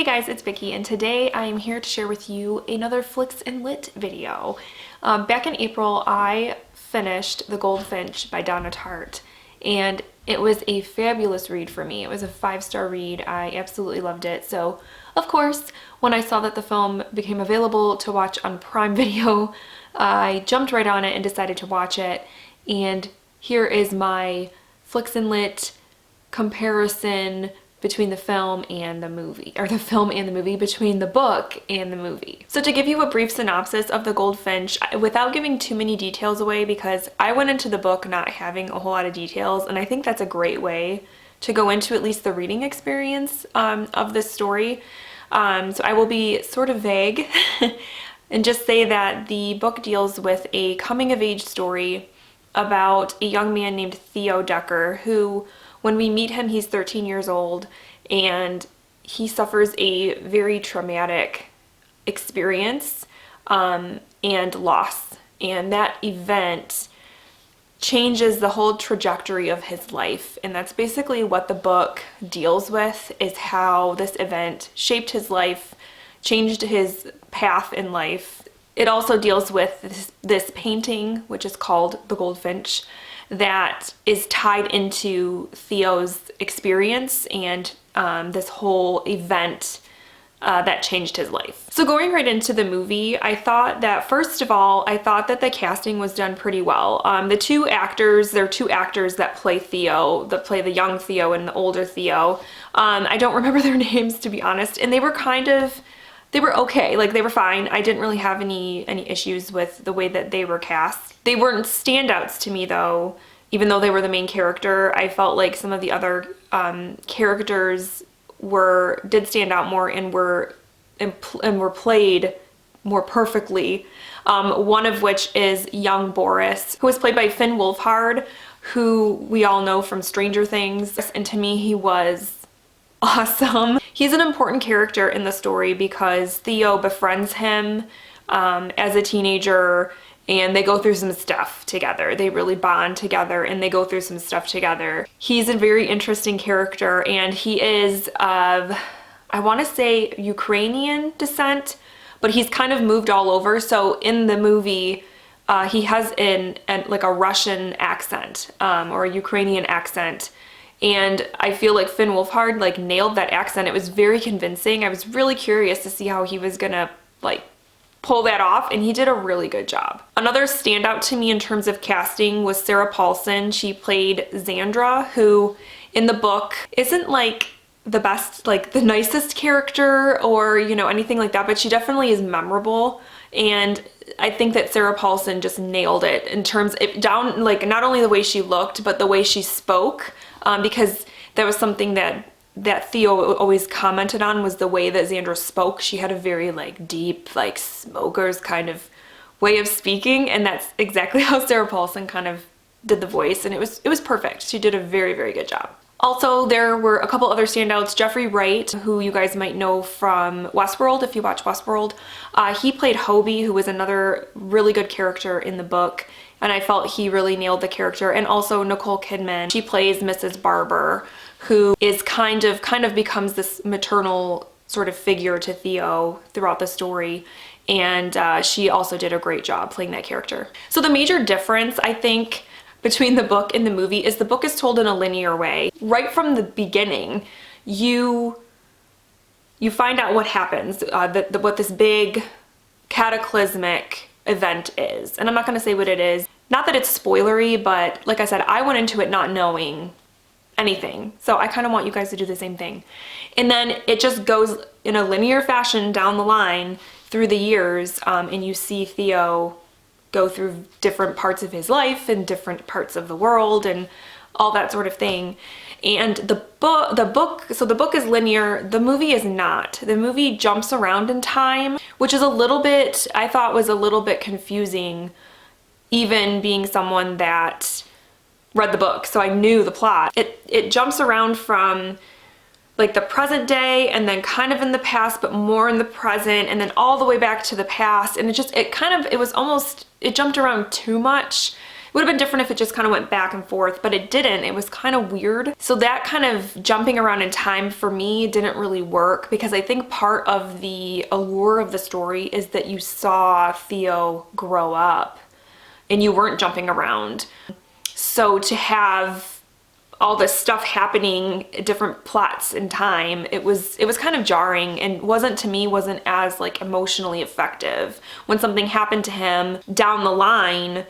Hey guys, it's Vicky, and today I am here to share with you another Flicks and Lit video. Back in April, I finished The Goldfinch by Donna Tartt, and it was a fabulous read for me. It was a 5-star read. I absolutely loved it. So, of course, when I saw that the film became available to watch on Prime Video, I jumped right on it and decided to watch it. And here is my Flicks and Lit comparison between the film and the movie, or the film and the movie, between the book and the movie. So to give you a brief synopsis of The Goldfinch, without giving too many details away, because I went into the book not having a whole lot of details, and I think that's a great way to go into at least the reading experience of this story. So I will be sort of vague and just say that the book deals with a coming-of-age story about a young man named Theo Decker, who, when we meet him, he's 13 years old, and he suffers a very traumatic experience and loss. And that event changes the whole trajectory of his life. And that's basically what the book deals with, is how this event shaped his life, changed his path in life. It also deals with this painting, which is called The Goldfinch, that is tied into Theo's experience and this whole event that changed his life. So going right into the movie, I thought that, first of all, I thought that the casting was done pretty well. The two actors, there are two actors that play Theo, that play the young Theo and the older Theo. I don't remember their names, to be honest, and they were they were okay, like they were fine. I didn't really have any issues with the way that they were cast. They weren't standouts to me though, even though they were the main character. I felt like some of the other characters did stand out more and were played more perfectly. One of which is young Boris, who was played by Finn Wolfhard, who we all know from Stranger Things, and to me he was awesome. He's an important character in the story because Theo befriends him as a teenager, and they go through some stuff together. They really bond together and they go through some stuff together. He's a very interesting character, and he is of, I want to say, Ukrainian descent, but he's kind of moved all over. So in the movie, he has like a Russian accent or a Ukrainian accent. And I feel like Finn Wolfhard like nailed that accent. It was very convincing. I was really curious to see how he was gonna like pull that off, and he did a really good job. Another standout to me in terms of casting was Sarah Paulson. She played Xandra, who in the book isn't like the best, like the nicest character or, you know, anything like that, but she definitely is memorable. And I think that Sarah Paulson just nailed it in terms of down, like not only the way she looked, but the way she spoke, because that was something that Theo always commented on, was the way that Xandra spoke. She had a very like deep, like smoker's kind of way of speaking, and that's exactly how Sarah Paulson kind of did the voice, and it was perfect. She did a very, very good job. Also, there were a couple other standouts. Jeffrey Wright, who you guys might know from Westworld, if you watch Westworld. He played Hobie, who was another really good character in the book, and I felt he really nailed the character. And also Nicole Kidman, she plays Mrs. Barber, who is kind of becomes this maternal sort of figure to Theo throughout the story. And she also did a great job playing that character. So the major difference, I think, between the book and the movie is the book is told in a linear way. Right from the beginning, you find out what happens, what this big cataclysmic event is. And I'm not going to say what it is. Not that it's spoilery, but like I said, I went into it not knowing anything. So I kind of want you guys to do the same thing. And then it just goes in a linear fashion down the line through the years, and you see Theo go through different parts of his life and different parts of the world and all that sort of thing. And the book is linear, the movie is not. The movie jumps around in time, which is a little bit, I thought was a little bit confusing, even being someone that read the book, so I knew the plot. It jumps around from like the present day and then kind of in the past, but more in the present, and then all the way back to the past. And it jumped around too much It would have been different if it just kind of went back and forth, but it didn't. It was kind of weird. So that kind of jumping around in time for me didn't really work, because I think part of the allure of the story is that you saw Theo grow up and you weren't jumping around. So to have all this stuff happening, different plots in time, it was kind of jarring, and wasn't as like emotionally effective. When something happened to him down the line,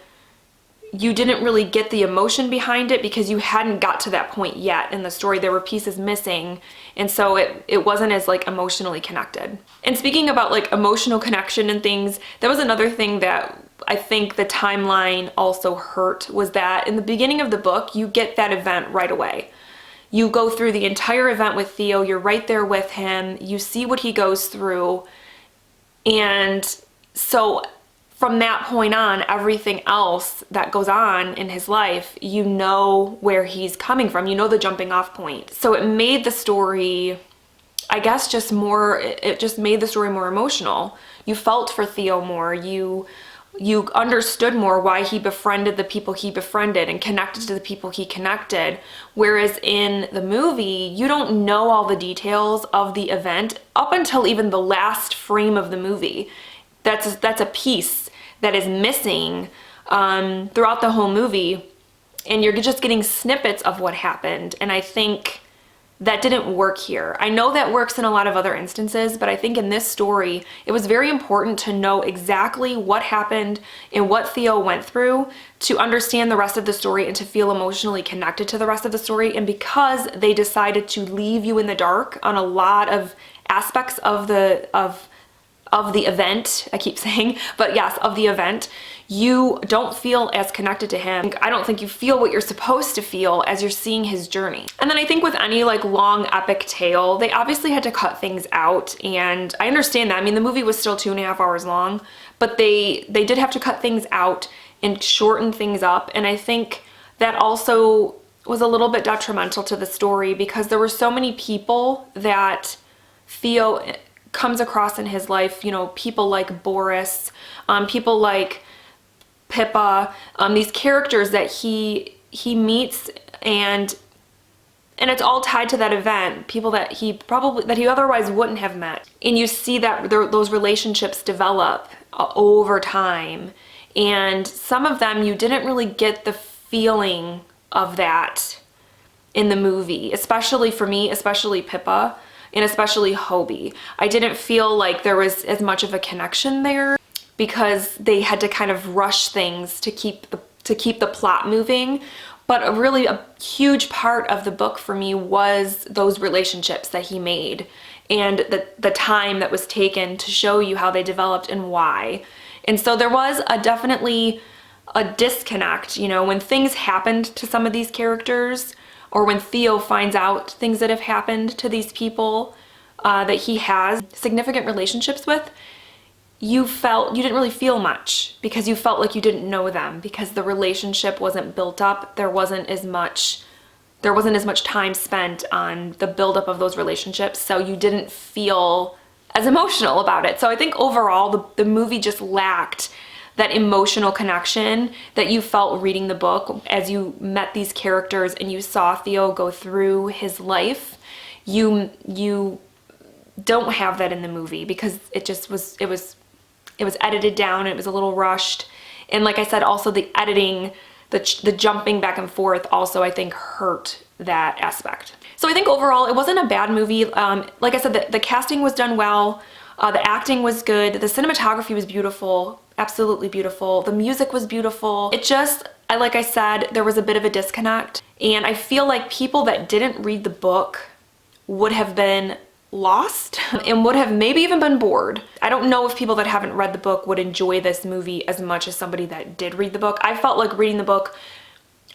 you didn't really get the emotion behind it because you hadn't got to that point yet in the story. There were pieces missing, and so it wasn't as like emotionally connected. And speaking about like emotional connection and things, that was another thing that I think the timeline also hurt, was that in the beginning of the book, you get that event right away. You go through the entire event with Theo, you're right there with him, you see what he goes through, and so from that point on, everything else that goes on in his life, you know where he's coming from, you know the jumping off point. So it made the story, I guess, it just made the story more emotional. You felt for Theo more, you understood more why he befriended the people he befriended and connected to the people he connected. Whereas in the movie, you don't know all the details of the event up until even the last frame of the movie. That's a piece that is missing throughout the whole movie, and you're just getting snippets of what happened. And I think that didn't work here. I know that works in a lot of other instances, but I think in this story, it was very important to know exactly what happened and what Theo went through to understand the rest of the story and to feel emotionally connected to the rest of the story. And because they decided to leave you in the dark on a lot of aspects of the event, I keep saying, but yes, of the event, you don't feel as connected to him. I don't think you feel what you're supposed to feel as you're seeing his journey. And then I think with any like long epic tale, they obviously had to cut things out, and I understand that. I mean, the movie was still 2.5 hours long, but they did have to cut things out and shorten things up, and I think that also was a little bit detrimental to the story, because there were so many people that Theo comes across in his life, you know, people like Boris, people like Pippa, these characters that he meets, and it's all tied to that event, people that he otherwise wouldn't have met. And you see that those relationships develop over time, and some of them you didn't really get the feeling of that in the movie, especially for me, especially Pippa, and especially Hobie. I didn't feel like there was as much of a connection there, because they had to kind of rush things to keep the plot moving. But a huge part of the book for me was those relationships that he made, and the time that was taken to show you how they developed and why. And so there was definitely a disconnect, you know, when things happened to some of these characters, or when Theo finds out things that have happened to these people that he has significant relationships with, you didn't really feel much, because you felt like you didn't know them, because the relationship wasn't built up. There wasn't as much time spent on the buildup of those relationships, so you didn't feel as emotional about it. So I think overall the movie just lacked that emotional connection that you felt reading the book as you met these characters and you saw Theo go through his life. You don't have that in the movie, because it was edited down, it was a little rushed. And like I said, also the editing, the jumping back and forth also, I think, hurt that aspect. So I think overall it wasn't a bad movie. Like I said, the casting was done well, the acting was good, the cinematography was beautiful, absolutely beautiful, the music was beautiful. It just, like I said, there was a bit of a disconnect, and I feel like people that didn't read the book would have been lost and would have maybe even been bored. I don't know if people that haven't read the book would enjoy this movie as much as somebody that did read the book. I felt like reading the book,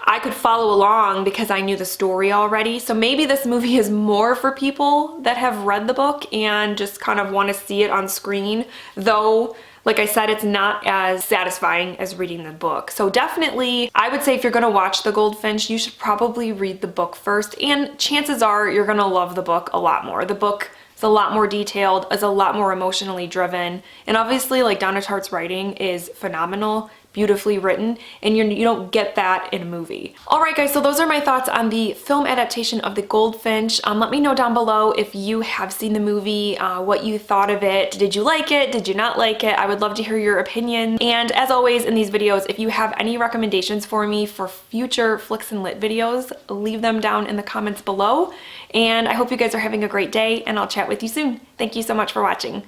I could follow along because I knew the story already. So maybe this movie is more for people that have read the book and just kind of want to see it on screen, though like I said, it's not as satisfying as reading the book. So definitely, I would say if you're gonna watch The Goldfinch, you should probably read the book first, and chances are you're gonna love the book a lot more. The book is a lot more detailed, is a lot more emotionally driven, and obviously like Donna Tartt's writing is phenomenal, beautifully written, and you don't get that in a movie. Alright guys, so those are my thoughts on the film adaptation of the Goldfinch. Let me know down below if you have seen the movie, what you thought of it. Did you like it? Did you not like it? I would love to hear your opinion. And as always in these videos, if you have any recommendations for me for future Flicks and Lit videos, leave them down in the comments below. And I hope you guys are having a great day, and I'll chat with you soon. Thank you so much for watching.